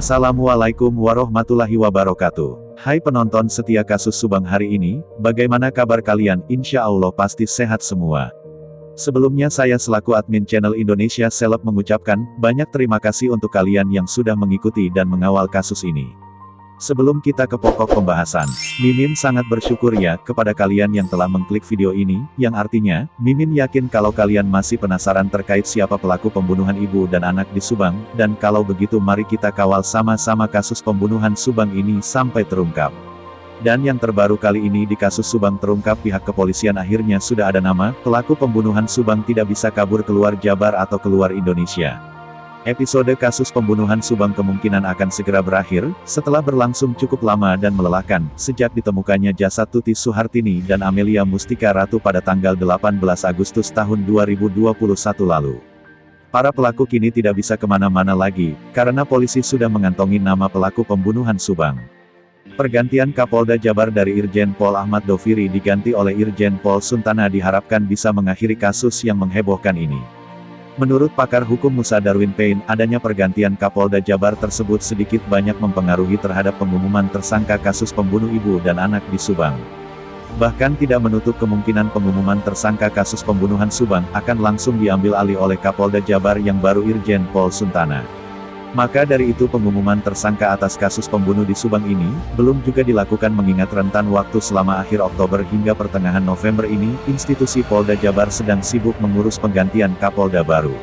Assalamualaikum warahmatullahi wabarakatuh. Hai penonton setia kasus Subang hari ini, bagaimana kabar kalian? Insya Allah pasti sehat semua. Sebelumnya saya selaku admin channel Indonesia Seleb mengucapkan, banyak terima kasih untuk kalian yang sudah mengikuti dan mengawal kasus ini. Sebelum kita ke pokok pembahasan, Mimin sangat bersyukur ya kepada kalian yang telah mengklik video ini, yang artinya, Mimin yakin kalau kalian masih penasaran terkait siapa pelaku pembunuhan ibu dan anak di Subang, dan kalau begitu mari kita kawal sama-sama kasus pembunuhan Subang ini sampai terungkap. Dan yang terbaru kali ini di kasus Subang terungkap pihak kepolisian akhirnya sudah ada nama, pelaku pembunuhan Subang tidak bisa kabur keluar Jabar atau keluar Indonesia. Episode kasus pembunuhan Subang kemungkinan akan segera berakhir, setelah berlangsung cukup lama dan melelahkan, sejak ditemukannya jasad Tuti Suhartini dan Amelia Mustika Ratu pada tanggal 18 Agustus tahun 2021 lalu. Para pelaku kini tidak bisa kemana-mana lagi, karena polisi sudah mengantongi nama pelaku pembunuhan Subang. Pergantian Kapolda Jabar dari Irjen Pol Ahmad Doviri diganti oleh Irjen Pol Suntana diharapkan bisa mengakhiri kasus yang menghebohkan ini. Menurut pakar hukum Musa Darwin Payne, adanya pergantian Kapolda Jabar tersebut sedikit banyak mempengaruhi terhadap pengumuman tersangka kasus pembunuh ibu dan anak di Subang. Bahkan tidak menutup kemungkinan pengumuman tersangka kasus pembunuhan Subang akan langsung diambil alih oleh Kapolda Jabar yang baru Irjen Pol Suntana. Maka dari itu pengumuman tersangka atas kasus pembunuh di Subang ini, belum juga dilakukan mengingat rentan waktu selama akhir Oktober hingga pertengahan November ini, institusi Polda Jabar sedang sibuk mengurus penggantian Kapolda baru.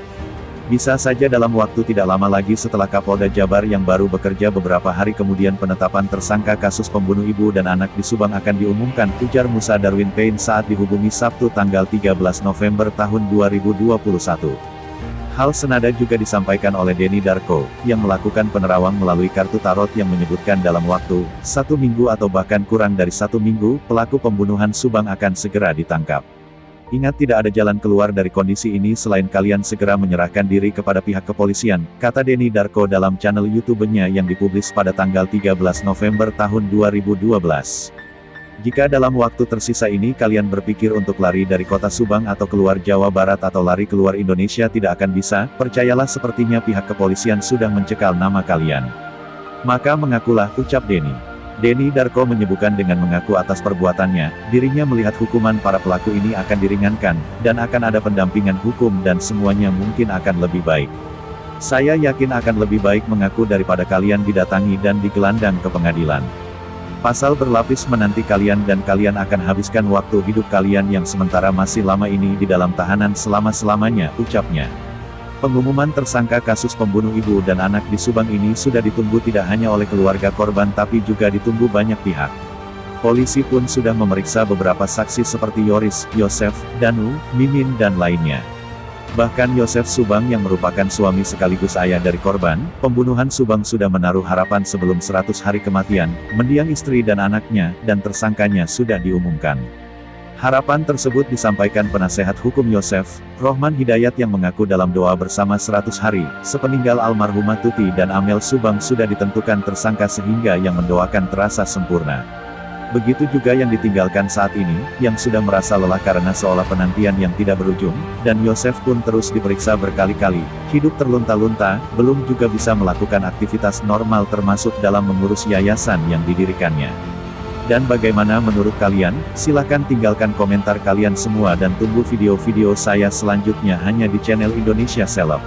Bisa saja dalam waktu tidak lama lagi setelah Kapolda Jabar yang baru bekerja beberapa hari kemudian penetapan tersangka kasus pembunuh ibu dan anak di Subang akan diumumkan, ujar Musa Darwin Payne saat dihubungi Sabtu tanggal 13 November tahun 2021. Hal senada juga disampaikan oleh Denny Darko, yang melakukan penerawang melalui kartu tarot yang menyebutkan dalam waktu 1 minggu atau bahkan kurang dari 1 minggu, pelaku pembunuhan Subang akan segera ditangkap. Ingat tidak ada jalan keluar dari kondisi ini selain kalian segera menyerahkan diri kepada pihak kepolisian, kata Denny Darko dalam channel YouTube-nya yang dipublis pada tanggal 13 November tahun 2012. Jika dalam waktu tersisa ini kalian berpikir untuk lari dari kota Subang atau keluar Jawa Barat atau lari keluar Indonesia tidak akan bisa, percayalah sepertinya pihak kepolisian sudah mencekal nama kalian. Maka mengakulah, ucap Denny. Denny Darko menyebutkan dengan mengaku atas perbuatannya, dirinya melihat hukuman para pelaku ini akan diringankan, dan akan ada pendampingan hukum dan semuanya mungkin akan lebih baik. Saya yakin akan lebih baik mengaku daripada kalian didatangi dan digelandang ke pengadilan. Pasal berlapis menanti kalian dan kalian akan habiskan waktu hidup kalian yang sementara masih lama ini di dalam tahanan selama-selamanya, ucapnya. Pengumuman tersangka kasus pembunuh ibu dan anak di Subang ini sudah ditunggu tidak hanya oleh keluarga korban tapi juga ditunggu banyak pihak. Polisi pun sudah memeriksa beberapa saksi seperti Yoris, Yosef, Danu, Mimin dan lainnya. Bahkan Yosef Subang yang merupakan suami sekaligus ayah dari korban, pembunuhan Subang sudah menaruh harapan sebelum 100 hari kematian, mendiang istri dan anaknya, dan tersangkanya sudah diumumkan. Harapan tersebut disampaikan penasehat hukum Yosef, Rohman Hidayat yang mengaku dalam doa bersama 100 hari, sepeninggal almarhumah Tuti dan Amel Subang sudah ditentukan tersangka sehingga yang mendoakan terasa sempurna. Begitu juga yang ditinggalkan saat ini, yang sudah merasa lelah karena seolah penantian yang tidak berujung, dan Yosef pun terus diperiksa berkali-kali, hidup terlunta-lunta, belum juga bisa melakukan aktivitas normal termasuk dalam mengurus yayasan yang didirikannya. Dan bagaimana menurut kalian? Silahkan tinggalkan komentar kalian semua dan tunggu video-video saya selanjutnya hanya di channel Indonesia Seleb.